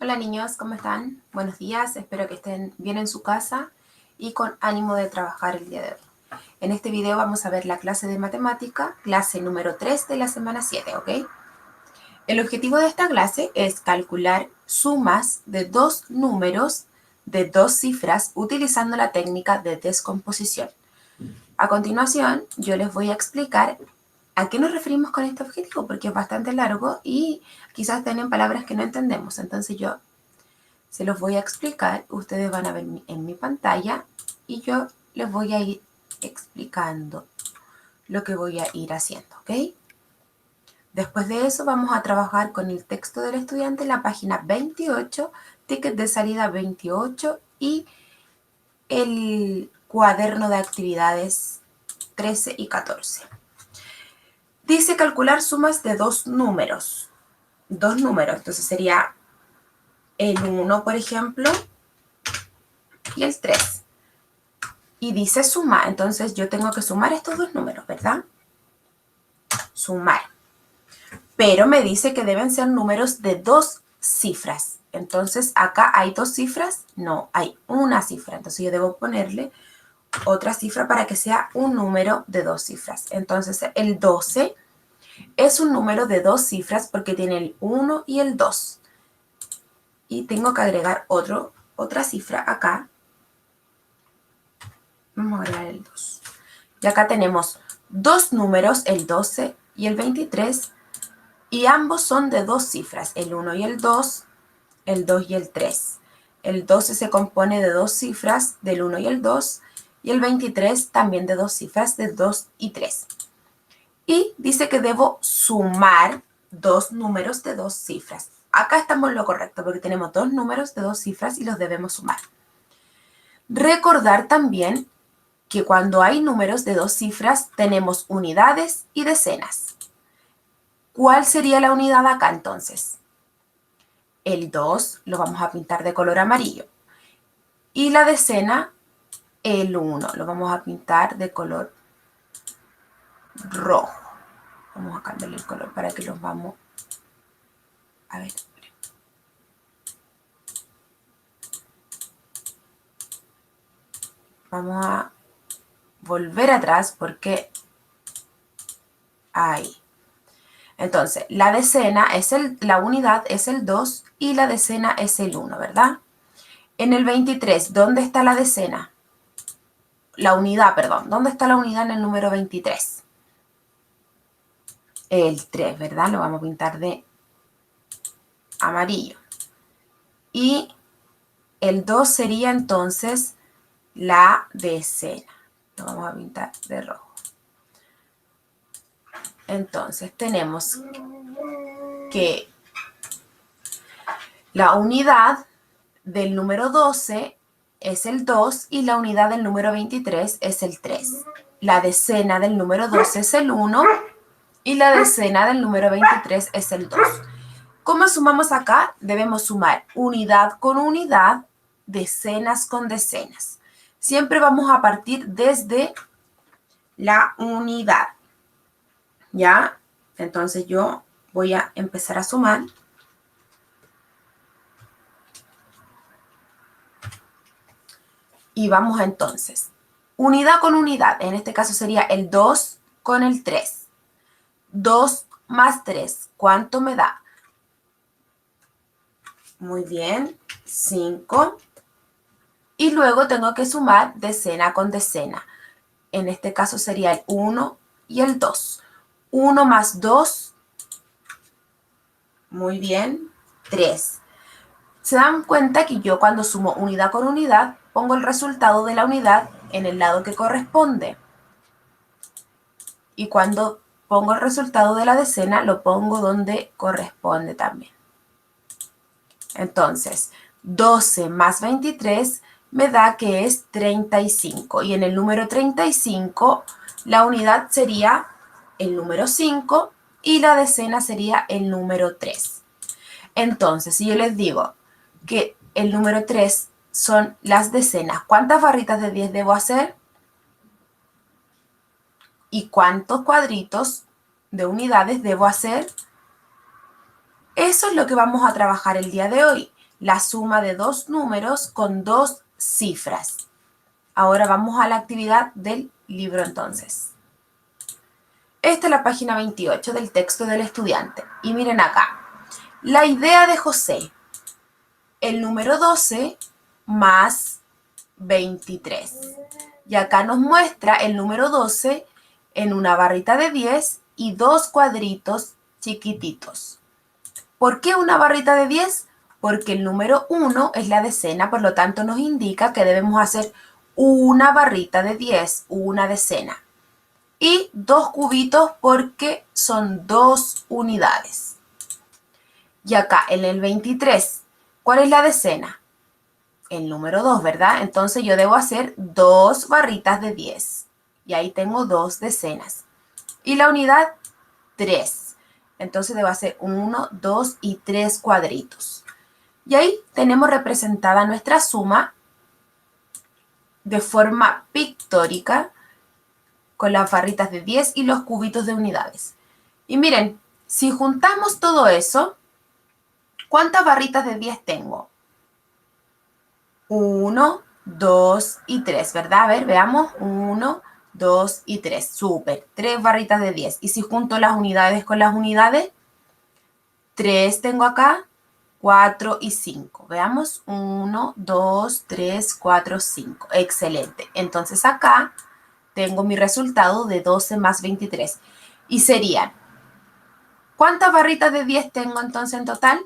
Hola niños, ¿cómo están? Buenos días, espero que estén bien en su casa y con ánimo de trabajar el día de hoy. En este video vamos a ver la clase de matemática, clase número 3 de la semana 7, ¿ok? El objetivo de esta clase es calcular sumas de dos números de dos cifras utilizando la técnica de descomposición. A continuación, yo les voy a explicar a qué nos referimos con este objetivo, porque es bastante largo y quizás tienen palabras que no entendemos. Entonces yo se los voy a explicar, ustedes van a ver en mi pantalla y yo les voy a ir explicando lo que voy a ir haciendo, ¿ok? Después de eso vamos a trabajar con el texto del estudiante en la página 28, ticket de salida 28 y el cuaderno de actividades 13 y 14. Dice calcular sumas de dos números. Entonces sería el 1, por ejemplo, y el 3. Y dice suma, entonces yo tengo que sumar estos dos números, ¿verdad? Sumar. Pero me dice que deben ser números de dos cifras. Entonces, ¿acá hay dos cifras? No, hay una cifra. Entonces yo debo ponerle otra cifra para que sea un número de dos cifras. Entonces, el 12 es un número de dos cifras porque tiene el 1 y el 2. Y tengo que agregar otra cifra acá. Vamos a agregar el 2. Y acá tenemos dos números, el 12 y el 23, y ambos son de dos cifras, el 1 y el 2 y el 3. El 12 se compone de dos cifras, del 1 y el 2, y el 23 también de dos cifras, de 2 y 3. Y dice que debo sumar dos números de dos cifras. Acá estamos en lo correcto, porque tenemos dos números de dos cifras y los debemos sumar. Recordar también que cuando hay números de dos cifras tenemos unidades y decenas. ¿Cuál sería la unidad acá entonces? El 2 lo vamos a pintar de color amarillo. Y la decena, el 1, lo vamos a pintar de color rojo. Vamos a cambiarle el color para que los vamos a ver. Vamos a volver atrás porque ahí. Entonces, la decena es la unidad es el 2 y la decena es el 1, ¿verdad? En el 23, ¿dónde está la decena? La unidad, perdón. ¿Dónde está la unidad en el número 23? El 3, ¿verdad? Lo vamos a pintar de amarillo. Y el 2 sería entonces la decena. Lo vamos a pintar de rojo. Entonces tenemos que la unidad del número 12 es el 2 y la unidad del número 23 es el 3. La decena del número 12 es el 1 y la decena del número 23 es el 2. ¿Cómo sumamos acá? Debemos sumar unidad con unidad, decenas con decenas. Siempre vamos a partir desde la unidad. ¿Ya? Entonces yo voy a empezar a sumar. Y vamos entonces. Unidad con unidad. En este caso sería el 2 con el 3. 2 más 3. ¿Cuánto me da? Muy bien. 5. Y luego tengo que sumar decena con decena. En este caso sería el 1 y el 2. 1 más 2. Muy bien. 3. Se dan cuenta que yo cuando sumo unidad con unidad, pongo el resultado de la unidad en el lado que corresponde. Y cuando pongo el resultado de la decena, lo pongo donde corresponde también. Entonces, 12 más 23 me da que es 35. Y en el número 35, la unidad sería el número 5 y la decena sería el número 3. Entonces, si yo les digo que el número 3 son las decenas, ¿cuántas barritas de 10 debo hacer? ¿Y cuántos cuadritos de unidades debo hacer? Eso es lo que vamos a trabajar el día de hoy. la suma de dos números con dos cifras. Ahora vamos a la actividad del libro entonces. Esta es la página 28 del texto del estudiante. Y miren acá, la idea de José, el número 12 más 23. Y acá nos muestra el número 12 en una barrita de 10 y dos cuadritos chiquititos. ¿Por qué una barrita de 10? Porque el número 1 es la decena, por lo tanto nos indica que debemos hacer una barrita de 10, una decena. Y dos cubitos porque son dos unidades. Y acá en el 23, ¿cuál es la decena? El número 2, ¿verdad? Entonces yo debo hacer dos barritas de 10. Y ahí tengo dos decenas. Y la unidad, 3. Entonces debo hacer 1, 2 y 3 cuadritos. Y ahí tenemos representada nuestra suma de forma pictórica con las barritas de 10 y los cubitos de unidades. Y miren, si juntamos todo eso, ¿cuántas barritas de 10 tengo? 1, 2 y 3, ¿verdad? A ver, veamos. 1, 2 y 3. Súper. 3 barritas de 10. Y si junto las unidades con las unidades, 3 tengo acá, 4 y 5. Veamos. 1, 2, 3, 4, 5. Excelente. Entonces acá tengo mi resultado de 12 más 23. Y serían, ¿cuántas barritas de 10 tengo entonces en total?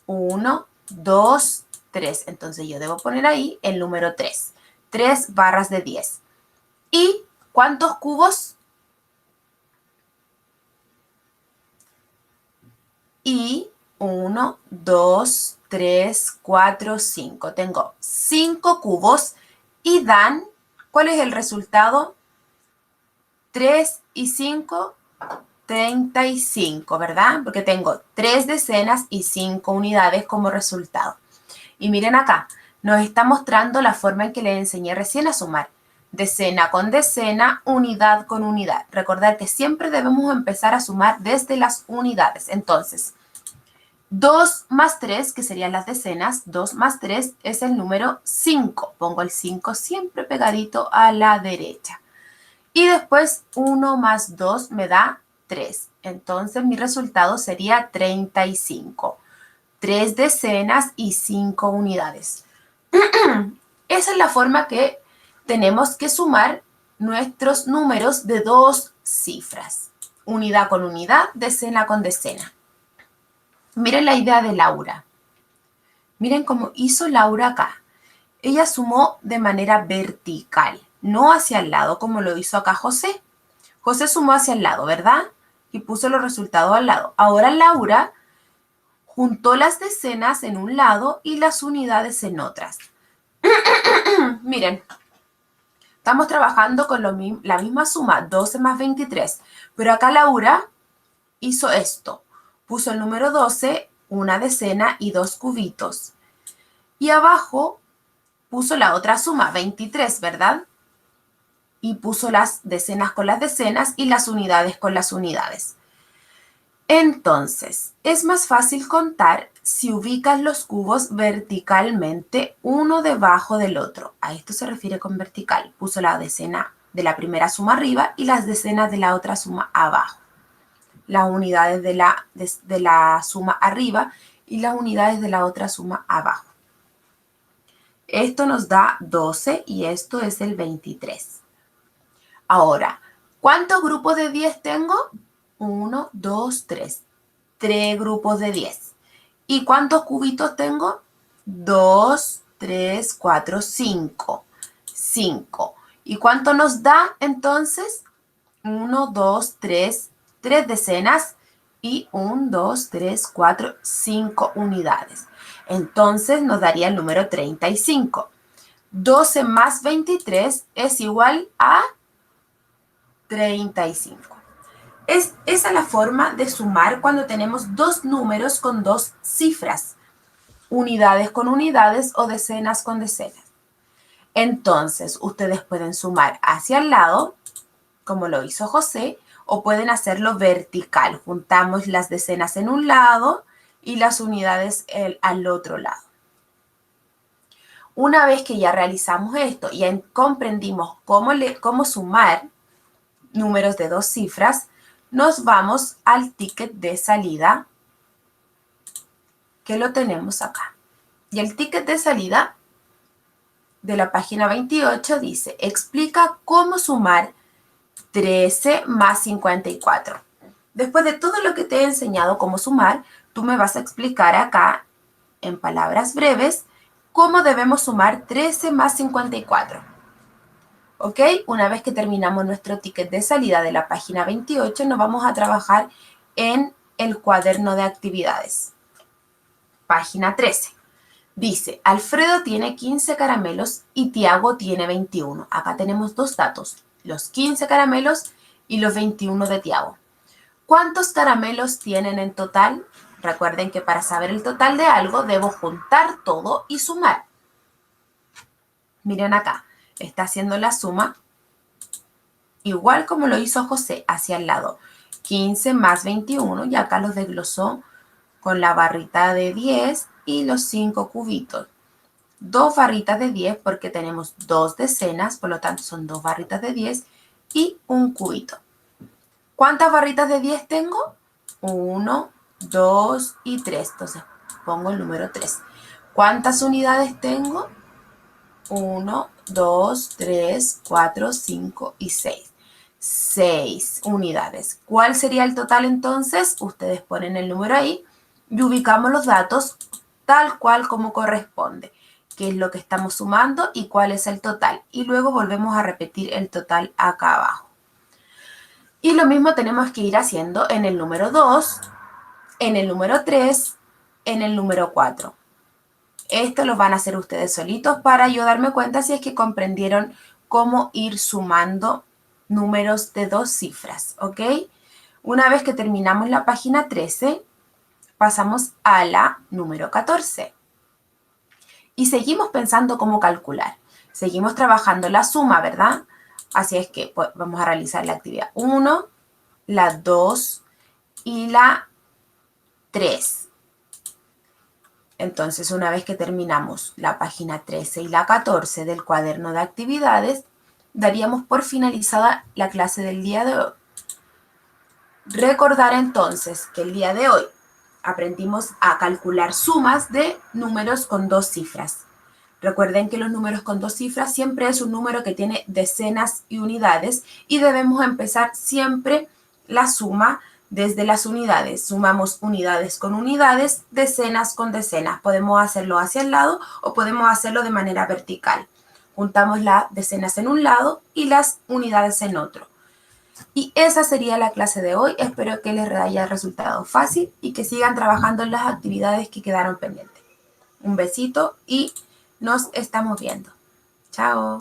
1, 2, 3. Entonces yo debo poner ahí el número 3. 3 barras de 10. ¿Y cuántos cubos? Y 1, 2, 3, 4, 5. Tengo 5 cubos y dan, ¿cuál es el resultado? 3 y 5, 35, ¿verdad? Porque tengo 3 decenas y 5 unidades como resultado. Y miren acá, nos está mostrando la forma en que les enseñé recién a sumar. Decena con decena, unidad con unidad. Recordad que siempre debemos empezar a sumar desde las unidades. Entonces, 2 más 3, que serían las decenas, 2 más 3 es el número 5. Pongo el 5 siempre pegadito a la derecha. Y después 1 más 2 me da 3. Entonces mi resultado sería 35. 3 decenas y 5 unidades. Esa es la forma que tenemos que sumar nuestros números de dos cifras. Unidad con unidad, decena con decena. Miren la idea de Laura. Miren cómo hizo Laura acá. Ella sumó de manera vertical, no hacia el lado como lo hizo acá José. José sumó hacia el lado, ¿verdad? Y puso los resultados al lado. Ahora Laura juntó las decenas en un lado y las unidades en otras. Miren, estamos trabajando con la misma suma, 12 más 23, pero acá Laura hizo esto. Puso el número 12, una decena y dos cubitos. Y abajo puso la otra suma, 23, ¿verdad? Y puso las decenas con las decenas y las unidades con las unidades. Entonces, es más fácil contar si ubicas los cubos verticalmente uno debajo del otro. A esto se refiere con vertical. Puso la decena de la primera suma arriba y las decenas de la otra suma abajo. Las unidades de la suma arriba y las unidades de la otra suma abajo. Esto nos da 12 y esto es el 23. Ahora, ¿cuántos grupos de 10 tengo? 1, 2, 3. 3 grupos de 10. ¿Y cuántos cubitos tengo? 2, 3, 4, 5. 5. ¿Y cuánto nos da entonces? 1, 2, 3. 3 decenas y 1, 2, 3, 4, 5 unidades. Entonces nos daría el número 35. 12 más 23 es igual a 35. Esa es la forma de sumar cuando tenemos dos números con dos cifras, unidades con unidades o decenas con decenas. Entonces, ustedes pueden sumar hacia el lado, como lo hizo José, o pueden hacerlo vertical. Juntamos las decenas en un lado y las unidades al otro lado. Una vez que ya realizamos esto y ya comprendimos cómo sumar números de 2 cifras, nos vamos al ticket de salida, que lo tenemos acá. Y el ticket de salida de la página 28 dice, explica cómo sumar 13 más 54. Después de todo lo que te he enseñado cómo sumar, tú me vas a explicar acá, en palabras breves, cómo debemos sumar 13 más 54. ¿Ok? Una vez que terminamos nuestro ticket de salida de la página 28, nos vamos a trabajar en el cuaderno de actividades. Página 13. Dice, Alfredo tiene 15 caramelos y Tiago tiene 21. Acá tenemos dos datos, los 15 caramelos y los 21 de Tiago. ¿Cuántos caramelos tienen en total? Recuerden que para saber el total de algo debo juntar todo y sumar. Miren acá, está haciendo la suma igual como lo hizo José hacia el lado. 15 más 21 y acá los desglosó con la barrita de 10 y los 5 cubitos. 2 barritas de 10 porque tenemos 2 decenas, por lo tanto son 2 barritas de 10 y un cubito. ¿Cuántas barritas de 10 tengo? 1, 2 y 3. Entonces pongo el número 3. ¿Cuántas unidades tengo? 1, 2, 3, 4, 5 y 6. 6 unidades. ¿Cuál sería el total entonces? Ustedes ponen el número ahí y ubicamos los datos tal cual como corresponde. Qué es lo que estamos sumando y cuál es el total. Y luego volvemos a repetir el total acá abajo. Y lo mismo tenemos que ir haciendo en el número 2, en el número 3, en el número 4. Esto lo van a hacer ustedes solitos para yo darme cuenta si es que comprendieron cómo ir sumando números de 2 cifras, ¿ok? Una vez que terminamos la página 13, pasamos a la número 14. Y seguimos pensando cómo calcular. Seguimos trabajando la suma, ¿verdad? Así es que pues, vamos a realizar la actividad 1, la 2 y la 3. Entonces, una vez que terminamos la página 13 y la 14 del cuaderno de actividades, daríamos por finalizada la clase del día de hoy. Recordar entonces que el día de hoy aprendimos a calcular sumas de números con 2 cifras. Recuerden que los números con 2 cifras siempre es un número que tiene decenas y unidades y debemos empezar siempre la suma desde las unidades. Sumamos unidades con unidades, decenas con decenas. Podemos hacerlo hacia el lado o podemos hacerlo de manera vertical. Juntamos las decenas en un lado y las unidades en otro. Y esa sería la clase de hoy. Espero que les haya resultado fácil y que sigan trabajando en las actividades que quedaron pendientes. Un besito y nos estamos viendo. Chao.